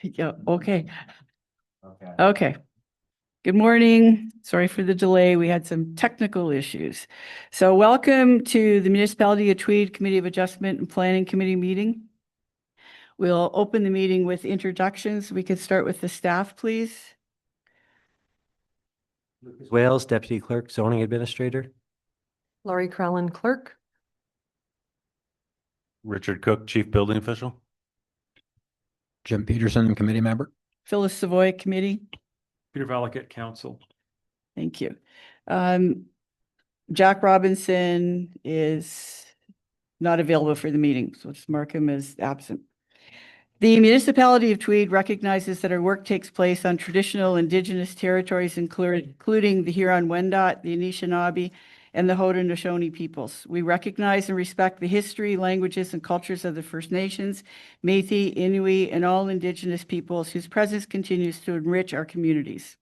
Yeah, okay. Okay. Good morning. Sorry for the delay. We had some technical issues. So welcome to the Municipality of Tweed Committee of Adjustment and Planning Committee meeting. We'll open the meeting with introductions. We could start with the staff, please. Lucas Wales, Deputy Clerk, Zoning Administrator. Laurie Crellin, Clerk. Richard Cook, Chief Building Official. Jim Peterson, committee member. Phyllis Savoy, Committee. Peter Valakut, Council. Thank you. Jack Robinson is not available for the meeting, so let's mark him as absent. The Municipality of Tweed recognizes that our work takes place on traditional Indigenous territories, including the Huron-Wendat, the Anishinaabe, and the Haudenosaunee peoples. We recognize and respect the history, languages, and cultures of the First Nations, Métis, Inuit, and all Indigenous peoples whose presence continues to enrich our communities.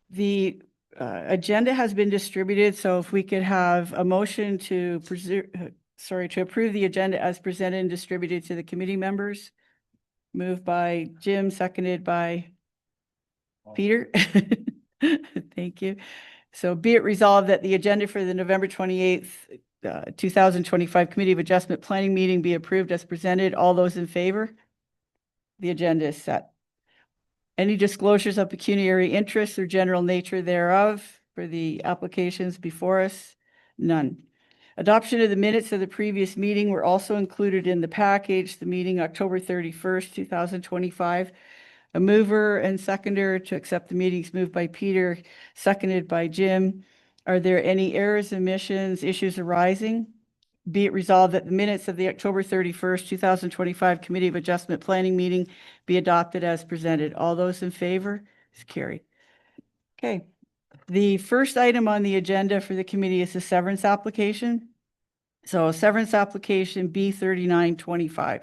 The agenda has been distributed, so if we could have a motion to approve the agenda as presented and distributed to the committee members. Moved by Jim, seconded by Peter. Thank you. So be it resolved that the agenda for the November 28th, 2025 Committee of Adjustment Planning meeting be approved as presented. All those in favor? The agenda is set. Any disclosures of pecuniary interest or general nature thereof for the applications before us? None. Adoption of the minutes of the previous meeting were also included in the package, the meeting October 31st, 2025. A mover and seconder to accept the meetings moved by Peter, seconded by Jim. Are there any errors, omissions, issues arising? Be it resolved that the minutes of the October 31st, 2025 Committee of Adjustment Planning meeting be adopted as presented. All those in favor? Is carried. Okay. The first item on the agenda for the committee is the severance application. So severance application B3925.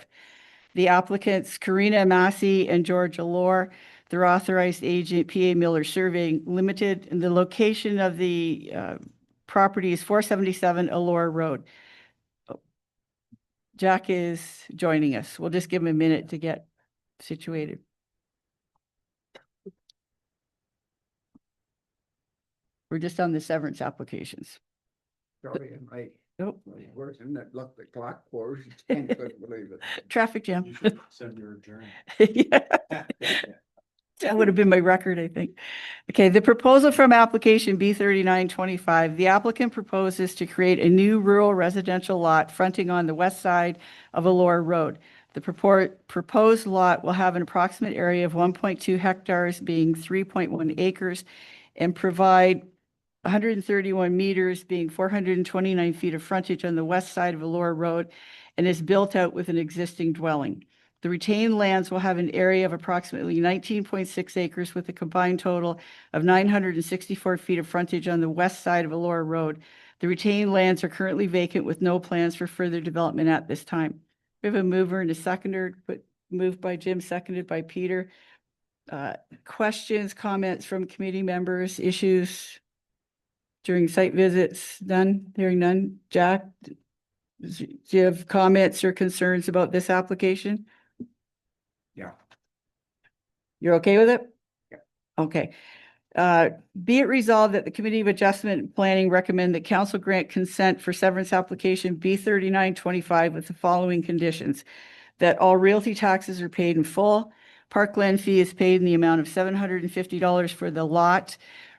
The applicants Karina Massey and George Allure, their authorized agent PA Miller Surveying Limited, and the location of the property is 477 Allure Road. Jack is joining us. We'll just give him a minute to get situated. We're just on the severance applications. Sorry, I Nope. was working that looked the clock for us. I couldn't believe it. Traffic jam. You should send your adjourn. Yeah. That would have been my record, I think. Okay, the proposal from application B3925, the applicant proposes to create a new rural residential lot fronting on the west side of Allure Road. The proposed lot will have an approximate area of 1.2 hectares, being 3.1 acres, and provide 131 meters, being 429 feet of frontage on the west side of Allure Road, and is built out with an existing dwelling. The retained lands will have an area of approximately 19.6 acres with a combined total of 964 feet of frontage on the west side of Allure Road. The retained lands are currently vacant with no plans for further development at this time. We have a mover and a seconder, but moved by Jim, seconded by Peter. Questions, comments from committee members, issues during site visits? None? Hearing none. Jack, do you have comments or concerns about this application? Yeah. You're okay with it? Yeah. Okay. Be it resolved that the Committee of Adjustment and Planning recommend that council grant consent for severance application B3925 with the following conditions: that all realty taxes are paid in full, parkland fee is paid in the amount of $750 for the lot,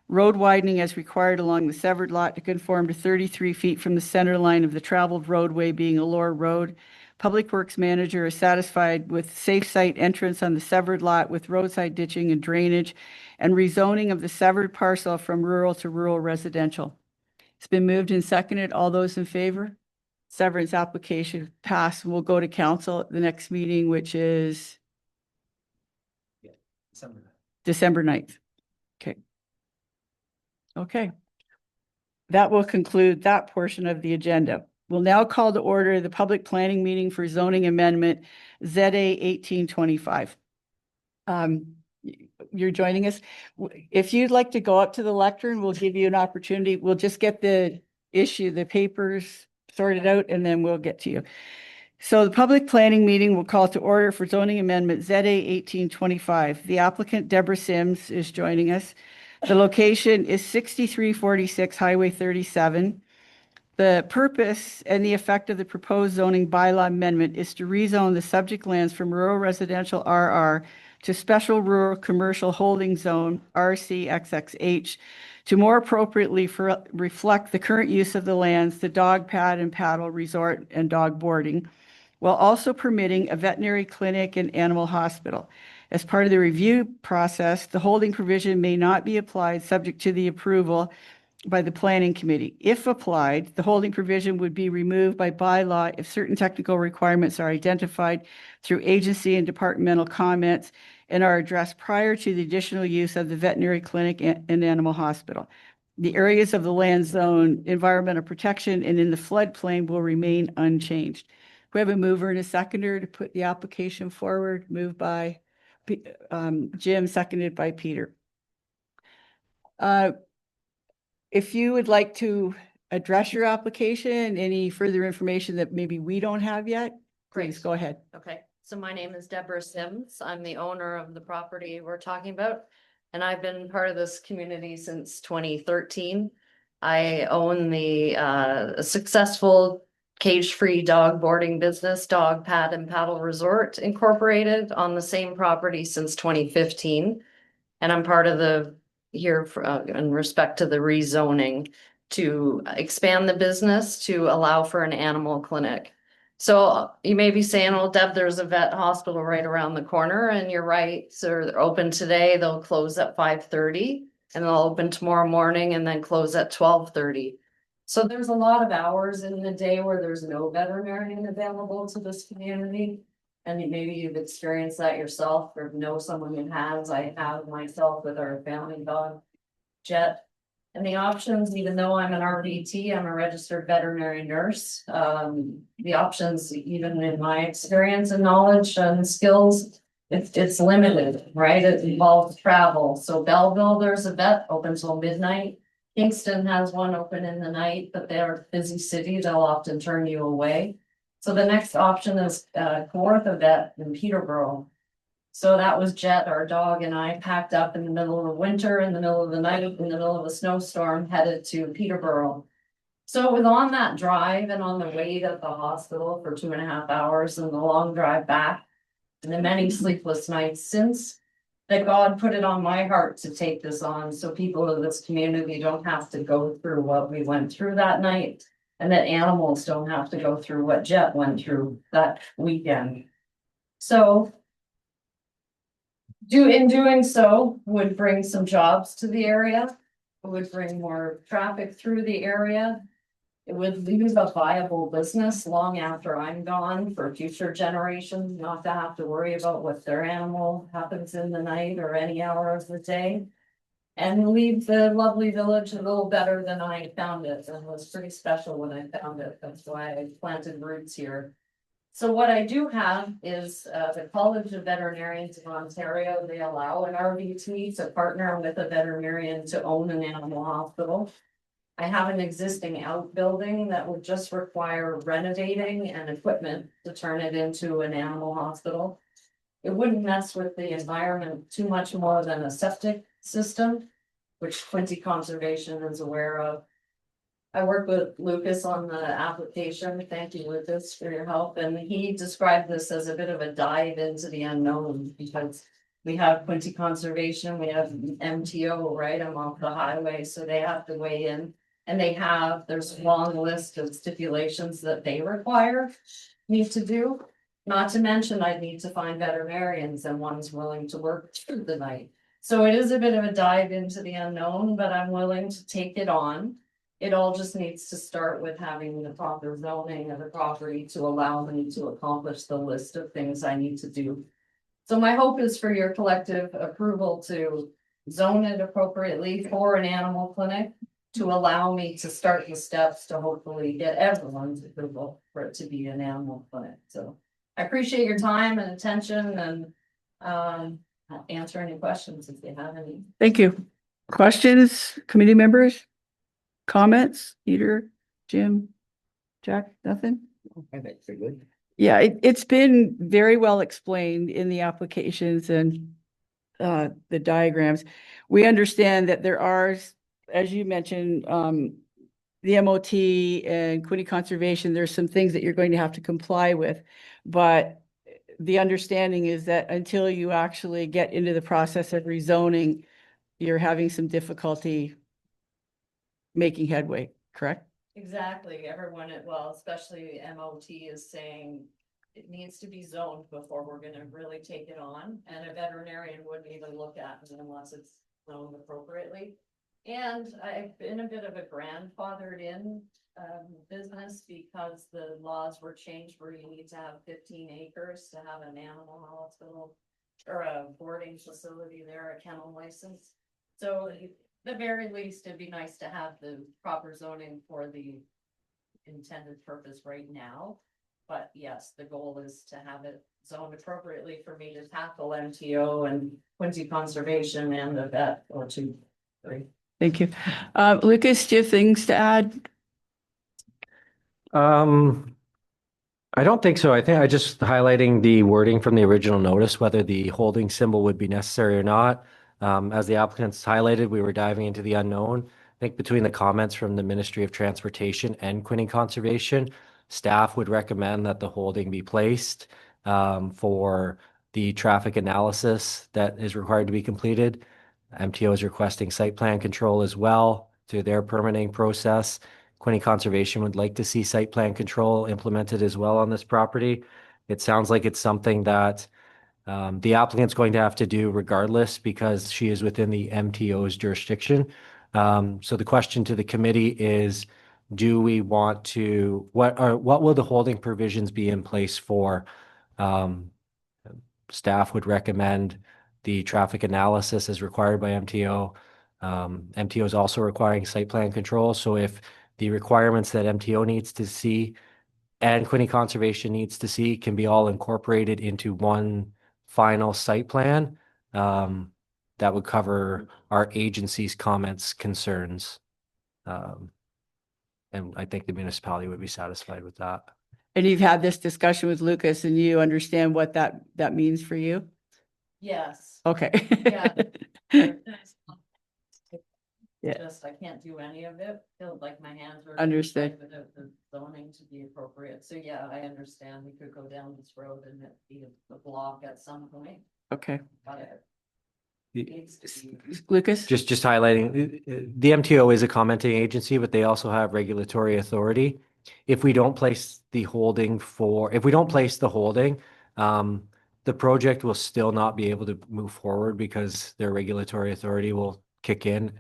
road widening as required along the severed lot to conform to 33 feet from the center line of the traveled roadway being Allure Road. Public Works Manager is satisfied with safe site entrance on the severed lot with roadside ditching and drainage, and rezoning of the severed parcel from rural to rural residential. It's been moved and seconded. All those in favor? Severance application passed. We'll go to council at the next meeting, which is December 9th. Okay. Okay. That will conclude that portion of the agenda. We'll now call to order the public planning meeting for zoning amendment ZA 1825. You're joining us. If you'd like to go up to the lectern, we'll give you an opportunity. We'll just get the papers sorted out, and then we'll get to you. So the public planning meeting will call to order for zoning amendment ZA 1825. The applicant Deborah Sims is joining us. The location is 6346 Highway 37. The purpose and the effect of the proposed zoning bylaw amendment is to rezone the subject lands from rural residential RR to special rural commercial holding zone RCXXH to more appropriately reflect the current use of the lands, the dog pad and paddle resort and dog boarding, while also permitting a veterinary clinic and animal hospital. As part of the review process, the holding provision may not be applied subject to the approval by the planning committee. If applied, the holding provision would be removed by bylaw if certain technical requirements are identified through agency and departmental comments and are addressed prior to the additional use of the veterinary clinic and animal hospital. The areas of the land zone, environmental protection, and in the floodplain will remain unchanged. We have a mover and a seconder to put the application forward, moved by Jim, seconded by Peter. If you would like to address your application, any further information that maybe we don't have yet, please Great. go ahead. Okay, so my name is Deborah Sims. I'm the owner of the property we're talking about. And I've been part of this community since 2013. I own the successful cage-free dog boarding business, Dog Pad and Paddle Resort Incorporated, on the same property since 2015. And I'm part of the here in respect to the rezoning to expand the business to allow for an animal clinic. So you may be saying, well, Deb, there's a vet hospital right around the corner, and you're right. So they're open today, they'll close at 5:30 and they'll open tomorrow morning and then close at 12:30. So there's a lot of hours in the day where there's no veterinarian available to this community. And maybe you've experienced that yourself or know someone who has. I have myself with our family dog, Jet. And the options, even though I'm an RVT, I'm a registered veterinary nurse. The options, even in my experience and knowledge and skills, it's limited, right? It involves travel. So Belleville, there's a vet open till midnight. Kingston has one open in the night, but they're a busy city. They'll often turn you away. So the next option is Kawartha Vet in Peterborough. So that was Jet, our dog, and I packed up in the middle of the winter, in the middle of the night, in the middle of a snowstorm, headed to Peterborough. So it was on that drive and on the wait at the hospital for 2.5 hours and the long drive back and the many sleepless nights since that God put it on my heart to take this on so people of this community don't have to go through what we went through that night. And that animals don't have to go through what Jet went through that weekend. So in doing so would bring some jobs to the area. It would bring more traffic through the area. It would leave a viable business long after I'm gone for future generations, not to have to worry about what their animal happens in the night or any hour of the day. And leave the lovely village a little better than I found it, and was pretty special when I found it. That's why I planted roots here. So what I do have is the College of Veterinarians of Ontario. They allow an RVT to partner with a veterinarian to own an animal hospital. I have an existing outbuilding that would just require renovating and equipment to turn it into an animal hospital. It wouldn't mess with the environment too much more than a septic system, which Quincy Conservation is aware of. I worked with Lucas on the application. Thank you, Lucas, for your help. And he described this as a bit of a dive into the unknown because we have Quincy Conservation, we have MTO, right? I'm off the highway, so they have to weigh in. And there's a long list of stipulations that they require me to do. Not to mention, I'd need to find veterinarians and ones willing to work through the night. So it is a bit of a dive into the unknown, but I'm willing to take it on. It all just needs to start with having the proper zoning of the property to allow me to accomplish the list of things I need to do. So my hope is for your collective approval to zone it appropriately for an animal clinic to allow me to start the steps to hopefully get everyone's approval for it to be an animal clinic. So I appreciate your time and attention and answer any questions if you have any. Thank you. Questions, committee members? Comments? Peter, Jim, Jack, nothing? I think so good. Yeah, it's been very well explained in the applications and the diagrams. We understand that there are, as you mentioned, the MOT and Quinny Conservation, there's some things that you're going to have to comply with. But the understanding is that until you actually get into the process of rezoning, you're having some difficulty making headway, correct? Exactly, everyone, well, especially MOT is saying it needs to be zoned before we're gonna really take it on, and a veterinarian wouldn't even look at it unless it's zoned appropriately. And I've been a bit of a grandfathered in business because the laws were changed where you need to have 15 acres to have an animal hospital or a boarding facility there, a kennel license. So the very least, it'd be nice to have the proper zoning for the intended purpose right now. But yes, the goal is to have it zoned appropriately for me to tackle MTO and Quincy Conservation and the vet or two, three. Thank you. Lucas, do you have things to add? I don't think so. I think I just highlighting the wording from the original notice, whether the holding symbol would be necessary or not. As the applicants highlighted, we were diving into the unknown. I think between the comments from the Ministry of Transportation and Quinny Conservation, staff would recommend that the holding be placed for the traffic analysis that is required to be completed. MTO is requesting site plan control as well through their permitting process. Quinny Conservation would like to see site plan control implemented as well on this property. It sounds like it's something that the applicant's going to have to do regardless because she is within the MTO's jurisdiction. So the question to the committee is, do we want to, what will the holding provisions be in place for? Staff would recommend the traffic analysis as required by MTO. MTO is also requiring site plan control. So if the requirements that MTO needs to see and Quinny Conservation needs to see can be all incorporated into one final site plan, that would cover our agency's comments, concerns. And I think the municipality would be satisfied with that. And you've had this discussion with Lucas and you understand what that means for you? Yes. Okay. Yeah. Yeah. Just, I can't do any of it, feel like my hands are. Understood. tied without the zoning to be appropriate, so yeah, I understand, we could go down this road and it be a block at some point, Okay. but it The- needs to be. Lucas? Just highlighting, the MTO is a commenting agency, but they also have regulatory authority. If we don't place the holding, the project will still not be able to move forward because their regulatory authority will kick in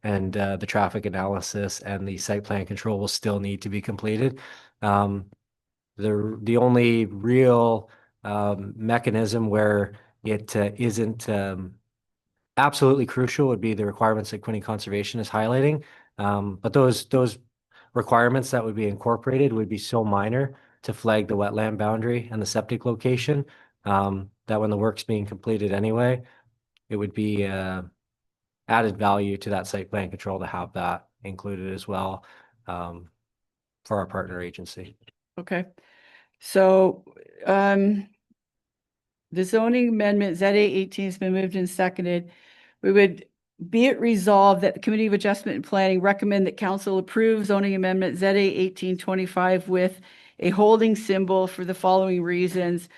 and the traffic analysis and the site plan control will still need to be completed. The only real mechanism where it isn't absolutely crucial would be the requirements that Quinny Conservation is highlighting. But those requirements that would be incorporated would be so minor to flag the wetland boundary and the septic location that when the work's being completed anyway, it would be added value to that site plan control to have that included as well for our partner agency. Okay. So, the zoning amendment ZA 18 has been moved and seconded. We would be it resolved that the Committee of Adjustment and Planning recommend that council approve zoning amendment ZA 1825 with a holding symbol for the following reasons.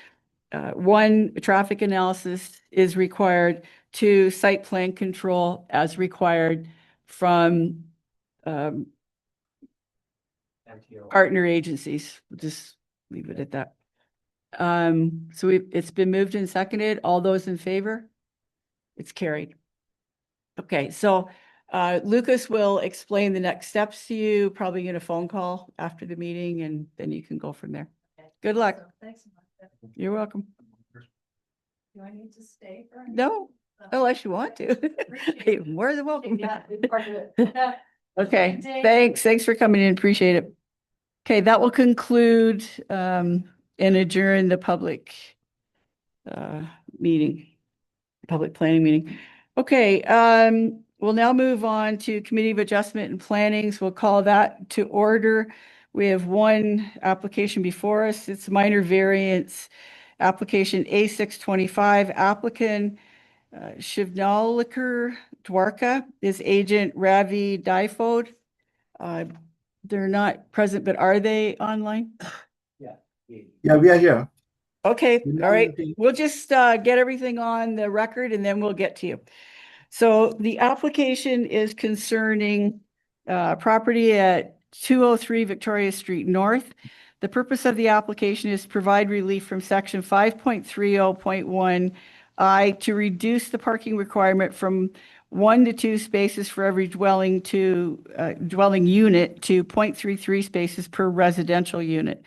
One, traffic analysis is required. Two, site plan control as required from partner agencies. We'll just leave it at that. So it's been moved and seconded. All those in favor? It's carried. Okay, so Lucas will explain the next steps to you, probably get a phone call after the meeting, and then you can go from there. Okay. Good luck. So, thanks so much. You're welcome. Do I need to stay for? No, unless you want to. You're more than welcome. Yeah, it's part of it. Okay, Good day. thanks for coming in, appreciate it. Okay, that will conclude and adjourn the public meeting, public planning meeting. Okay, we'll now move on to Committee of Adjustment and Plannings. We'll call that to order. We have one application before us. It's minor variance, application A625, applicant Shivnalikar Dwarka is agent Ravi Difod. They're not present, but are they online? Yeah, we are here. Okay, Good all right. morning. We'll just get everything on the record and then we'll get to you. So the application is concerning property at 203 Victoria Street North. The purpose of the application is to provide relief from section 5.30.1I to reduce the parking requirement from 1 to 2 spaces for every dwelling unit to 0.33 spaces per residential unit.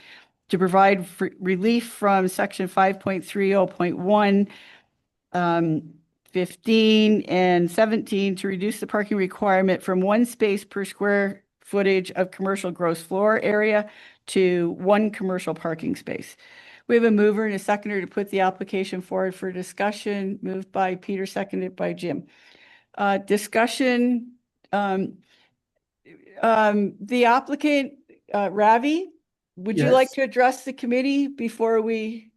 To provide relief from section 5.30.1, 15 and 17 to reduce the parking requirement from 1 space per square footage of commercial gross floor area to 1 commercial parking space. We have a mover and a seconder to put the application forward for discussion, moved by Peter, seconded by Jim. Discussion, the applicant, Ravi, would you like Yes. to address the committee before we?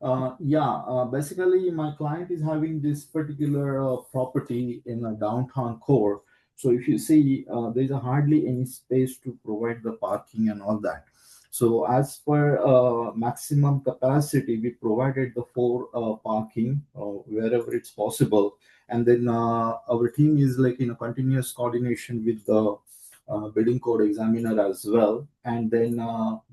Basically my client is having this particular property in a downtown core. So if you see, there's hardly any space to provide the parking and all that. So as per maximum capacity, we provided the 4 parking wherever it's possible. And then our team is like in a continuous coordination with the building code examiner as well. And then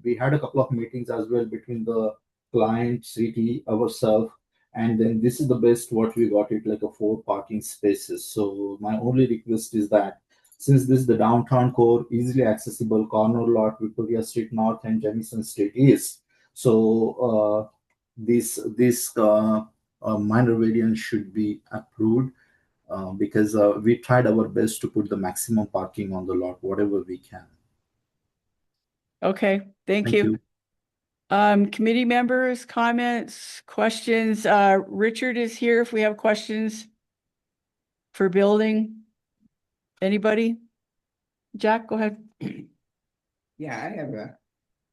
we had a couple of meetings as well between the client, city, ourselves, and then this is the best what we got it, like a 4 parking spaces. So my only request is that since this is the downtown core, easily accessible corner lot, Victoria Street North and Jamison Street East. So this minor variance should be approved because we tried our best to put the maximum parking on the lot, whatever we can. Okay, thank you. Committee members, comments, questions? Richard is here if we have questions for building. Anybody? Jack, go ahead. Yeah, I have a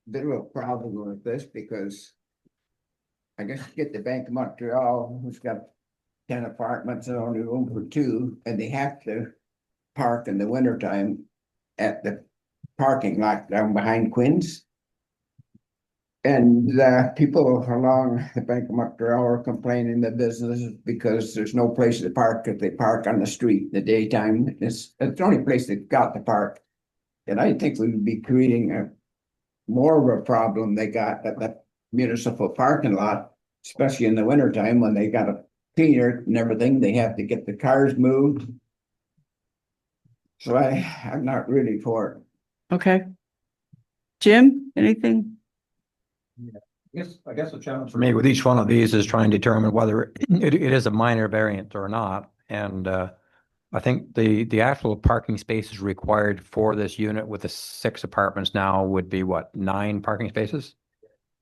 bit of a problem with this because I guess you get the Bank of Montreal, who's got 10 apartments and only room for 2, and they have to park in the wintertime at the parking lot down behind Quinn's. And people along the Bank of Montreal are complaining the business because there's no place to park if they park on the street in the daytime. It's the only place they've got to park. And I think we would be creating more of a problem they got at the municipal parking lot, especially in the wintertime when they got to clean it and everything. They have to get the cars moved. So I'm not really for it. Okay. Jim, anything? I guess the challenge for me with each one of these is trying to determine whether it is a minor variant or not. And I think the actual parking spaces required for this unit with the 6 apartments now would be what, 9 parking spaces?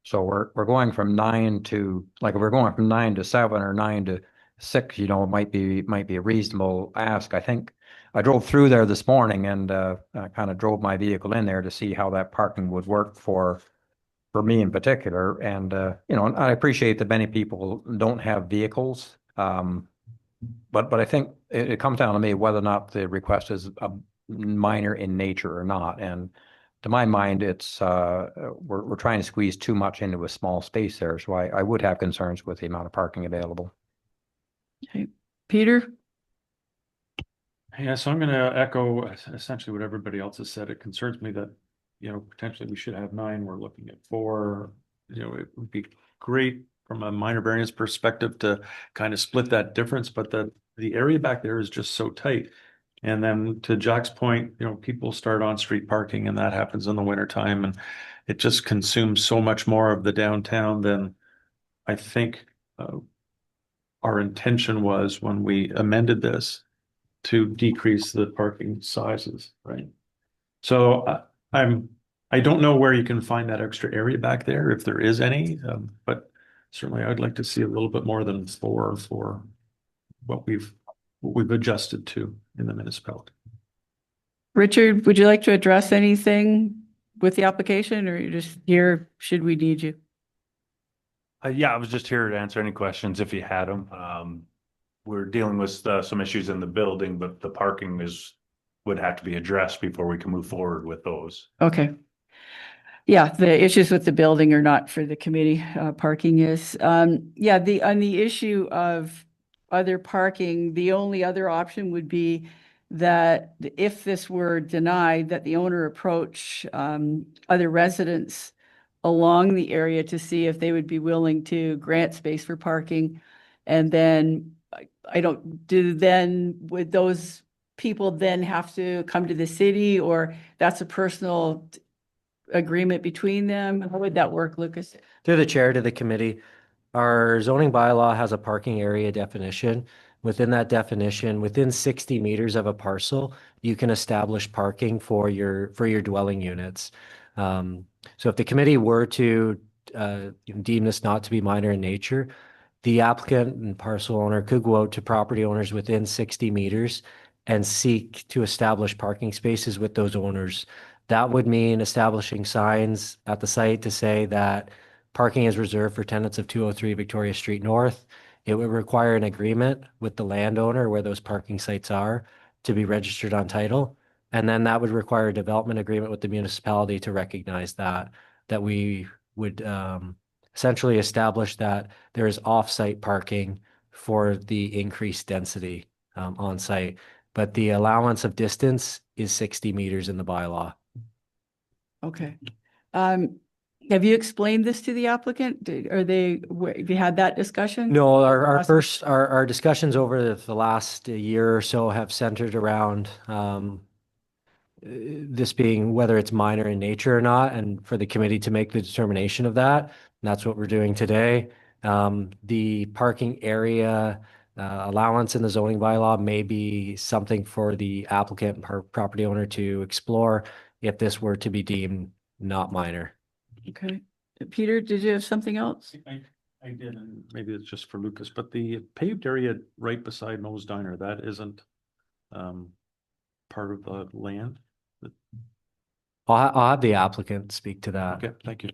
So we're going from 9 to, like, if we're going from 9 to 7 or 9 to 6, you know, it might be a reasonable ask. I think I drove through there this morning and kind of drove my vehicle in there to see how that parking would work for me in particular. And, you know, I appreciate that many people don't have vehicles. But I think it comes down to me whether or not the request is a minor in nature or not. And to my mind, it's we're trying to squeeze too much into a small space there. So I would have concerns with the amount of parking available. Okay. Peter? Yeah, so I'm going to echo essentially what everybody else has said. It concerns me that, you know, potentially we should have 9. We're looking at 4. You know, it would be great from a minor variance perspective to kind of split that difference, but the area back there is just so tight. And then to Jack's point, you know, people start on street parking and that happens in the wintertime, and it just consumes so much more of the downtown than I think our intention was when we amended this to decrease the parking sizes, right? So I don't know where you can find that extra area back there, if there is any, but certainly I'd like to see a little bit more than 4 for what we've adjusted to in the municipality. Richard, would you like to address anything? with the application, or you're just here, should we need you? Yeah, I was just here to answer any questions if you had them. We're dealing with some issues in the building, but the parking would have to be addressed before we can move forward with those. Okay. Yeah, the issues with the building are not for the committee, parking is. Yeah, on the issue of other parking, the only other option would be that if this were denied, that the owner approach other residents along the area to see if they would be willing to grant space for parking. And then would those people then have to come to the city, or that's a personal agreement between them? How would that work, Lucas? Through the chair to the committee, our zoning bylaw has a parking area definition. Within that definition, within 60 meters of a parcel, you can establish parking for your dwelling units. So if the committee were to deem this not to be minor in nature, the applicant and parcel owner could go out to property owners within 60 meters and seek to establish parking spaces with those owners. That would mean establishing signs at the site to say that parking is reserved for tenants of 203 Victoria Street North. It would require an agreement with the landowner where those parking sites are to be registered on title. And then that would require a development agreement with the municipality to recognize that we would essentially establish that there is off-site parking for the increased density on site. But the allowance of distance is 60 meters in the bylaw. Okay. Have you explained this to the applicant? Have you had that discussion? No, our Awesome. discussions over the last year or so have centered around this being whether it's minor in nature or not, and for the committee to make the determination of that. And that's what we're doing today. The parking area allowance in the zoning bylaw may be something for the applicant or property owner to explore if this were to be deemed not minor. Okay. Peter, did you have something else? I did, and maybe it's just for Lucas, but the paved area right beside Moe's Diner, that isn't part of the land? I'll have the applicant speak to that. Okay, thank you.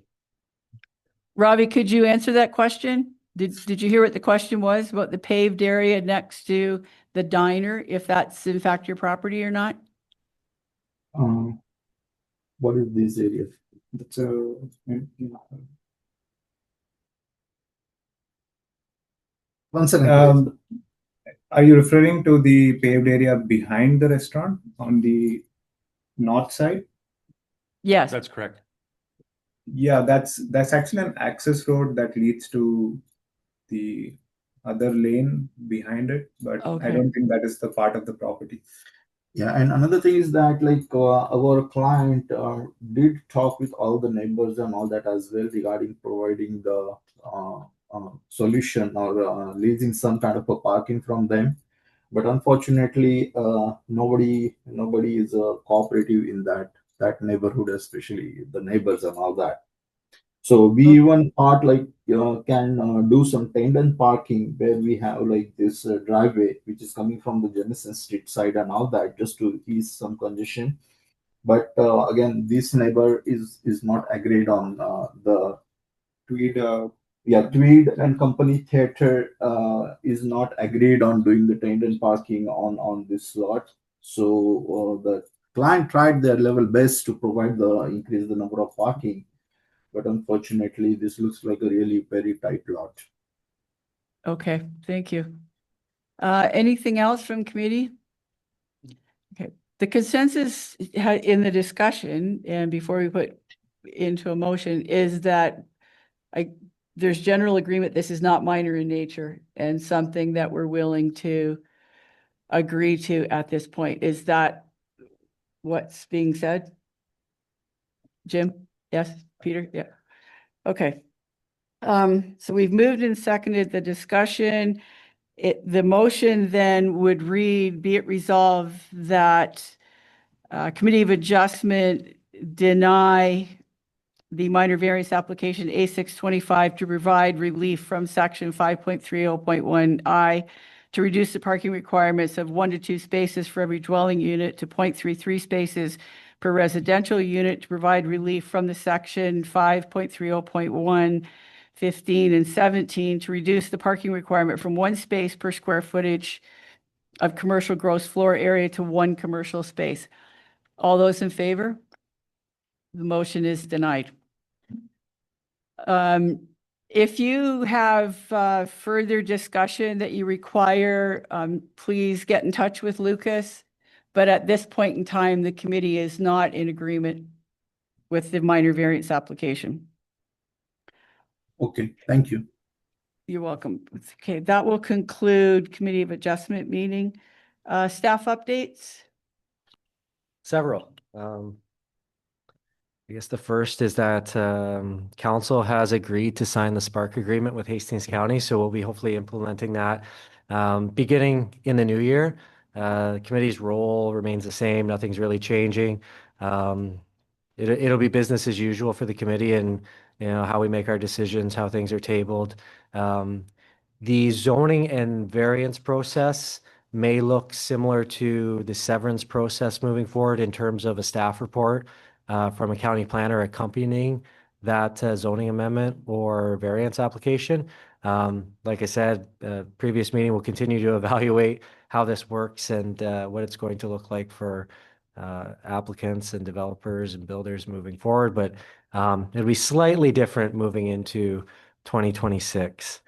Robbie, could you answer that question? Did you hear what the question was about the paved area next to the diner, if that's in fact your property or not? What is this area? That's one second. Are you referring to the paved area behind the restaurant on the north side? Yes. That's correct. Yeah, that's actually an access road that leads to the other lane behind it, but Okay. I don't think that is the part of the property. Yeah, and another thing is that our client did talk with all the neighbors and all that as well regarding providing the solution or leasing some kind of a parking from them. But unfortunately, nobody is cooperative in that neighborhood, especially the neighbors and all that. So we even thought can do some tandem parking where we have this driveway which is coming from the Jemison Street side and all that, just to ease some congestion. But again, this neighbor is not agreed on the Tweed. Tweed and Company Theater is not agreed on doing the tandem parking on this lot. So the client tried their level best to increase the number of parking. But unfortunately, this looks like a really very tight lot. Okay, thank you. Anything else from committee? Okay, the consensus in the discussion and before we put into a motion is that there's general agreement this is not minor in nature and something that we're willing to agree to at this point. Is that what's being said? Jim? Yes? Peter? Yeah. Okay. So we've moved and seconded the discussion. The motion then would read, be it resolved that Committee of Adjustment deny the minor variance application A625 to provide relief from section 5.30.1I to reduce the parking requirements of 1 to 2 spaces for every dwelling unit to 0.33 spaces per residential unit to provide relief from the section 5.30.1, 15, and 17 to reduce the parking requirement from 1 space per square footage of commercial gross floor area to 1 commercial space. All those in favor? The motion is denied. If you have further discussion that you require, please get in touch with Lucas. But at this point in time, the committee is not in agreement with the minor variance application. Okay, thank you. You're welcome. Okay, that will conclude Committee of Adjustment meeting. Staff updates? Several. I guess the first is that council has agreed to sign the Spark agreement with Hastings County, so we'll be hopefully implementing that beginning in the new year. The committee's role remains the same. Nothing's really changing. It'll be business as usual for the committee, and how we make our decisions, how things are tabled. The zoning and variance process may look similar to the severance process moving forward in terms of a staff report from a county planner accompanying that zoning amendment or variance application. Like I said, previous meeting, we'll continue to evaluate how this works and what it's going to look like for applicants and developers and builders moving forward. But it'll be slightly different moving into 2026.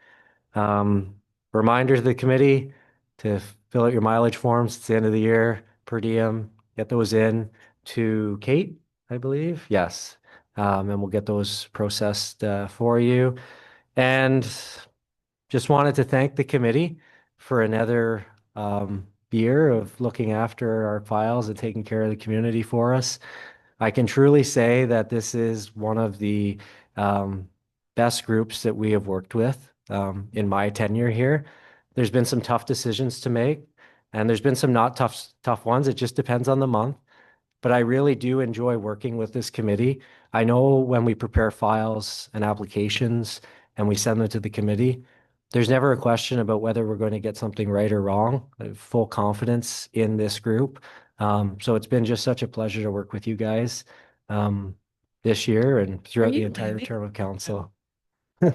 Reminder to the committee to fill out your mileage forms. It's the end of the year, per diem, get those in to Kate, I believe. Yes. And we'll get those processed for you. And just wanted to thank the committee for another year of looking after our files and taking care of the community for us. I can truly say that this is one of the best groups that we have worked with in my tenure here. There's been some tough decisions to make, and there's been some not tough ones. It just depends on the month. But I really do enjoy working with this committee. I know when we prepare files and applications and we send them to the committee, there's never a question about whether we're going to get something right or wrong. I have full confidence in this group. So it's been just such a pleasure to work with you guys this year and throughout the entire term of council. Yeah,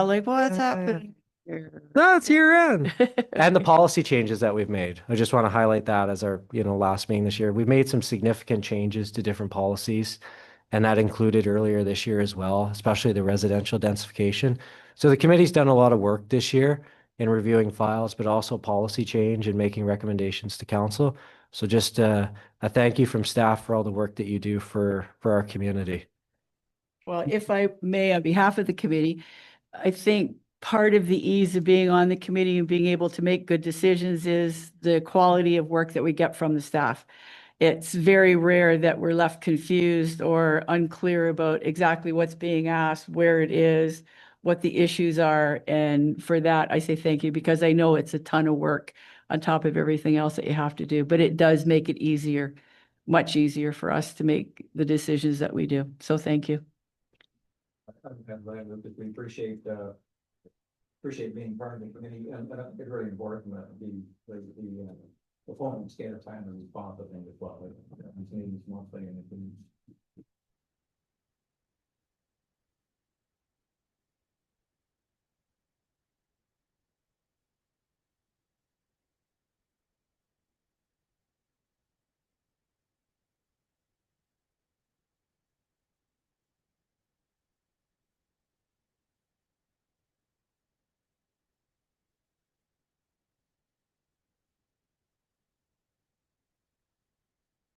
like what's happening here? That's year-end. And the policy changes that we've made. I just want to highlight that as our, last meeting this year. We've made some significant changes to different policies, and that included earlier this year as well, especially the residential densification. So the committee's done a lot of work this year in reviewing files, but also policy change and making recommendations to council. So just a thank you from staff for all the work that you do for our community. Well, if I may, on behalf of the committee, I think part of the ease of being on the committee and being able to make good decisions is the quality of work that we get from the staff. It's very rare that we're left confused or unclear about exactly what's being asked, where it is, what the issues are. And for that, I say thank you, because I know it's a ton of work on top of everything else that you have to do, but it does make it easier, much easier for us to make the decisions that we do. So thank you. We appreciate being part of the committee, and I think it's very important that the phone scale time and response, I think, as well. It's monthly, and